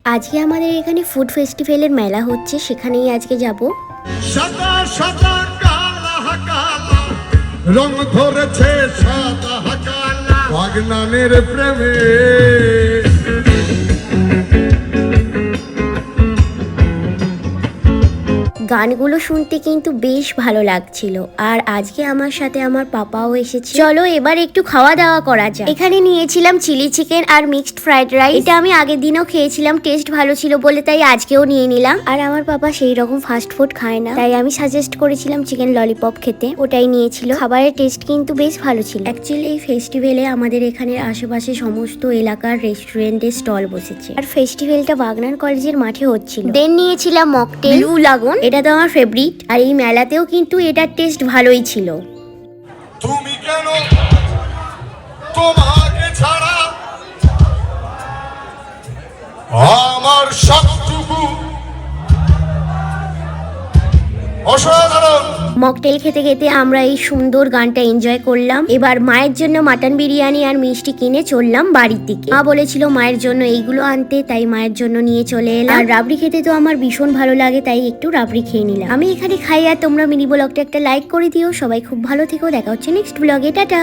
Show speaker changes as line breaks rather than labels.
আজকে আমাদের এখানে ফুড ফেস্টিভ্যালের মেলা হচ্ছে, সেখানেই আজকে যাব।
সাদা সাদা কালা কালা রং ধরেছে সাদা কালা অজ্ঞানের প্রেমে।
গানগুলো শুনতে কিন্তু বেশ ভালো লাগছিল। আর আজকে আমার সাথে আমার পাপাও এসেছে। চলো এবার একটু খাওয়া দাওয়া করা যাক। এখানে নিয়েছিলাম চিলি চিকেন আর মিক্সড ফ্রাইড রাইস। এটা আমি আগের দিনও খেয়েছিলাম, টেস্ট ভালো ছিল বলে তাই আজকেও নিয়ে নিলাম। আর আমার পাপা সেই রকম ফাস্ট ফুড খায় না, তাই আমি সাজেস্ট করেছিলাম চিকেন ললিপপ খেতে, ওটাই নিয়েছিল। খাবারের টেস্ট কিন্তু বেশ ভালো ছিল। অ্যাকচুয়ালি এই ফেস্টিভ্যালে আমাদের এখানে আশেপাশে সমস্ত এলাকার রেস্টুরেন্টে স্টল বসেছে। আর ফেস্টিভ্যালটা বাগনান কলেজের মাঠে হচ্ছিল। দেন নিয়েছিলাম মকটেল ব্লু লাগুন, এটা তো আমার ফেভারিট। আর এই মেলাতেও কিন্তু এটার টেস্ট ভালোই ছিল।
তুমি কেন তোমাকে ছাড়া আমার সবটুকু অসাধারণ।
মকটেল খেতে খেতে আমরা এই সুন্দর গানটা এনজয় করলাম। এবার মায়ের জন্য মাটন বিরিয়ানি আর মিষ্টি কিনে চললাম বাড়ির দিকে। মা বলেছিল মায়ের জন্য এইগুলো আনতে, তাই মায়ের জন্য নিয়ে চলে এলাম। আর রাবড়ি খেতে তো আমার ভীষণ ভালো লাগে, তাই একটু রাবড়ি খেয়ে নিলাম। আমি এখানে খাই, আর তোমরা মিনি ব্লগটা একটা লাইক করে দিও। সবাই খুব ভালো থেকো, দেখা হচ্ছে নেক্সট ব্লগে, টাটা।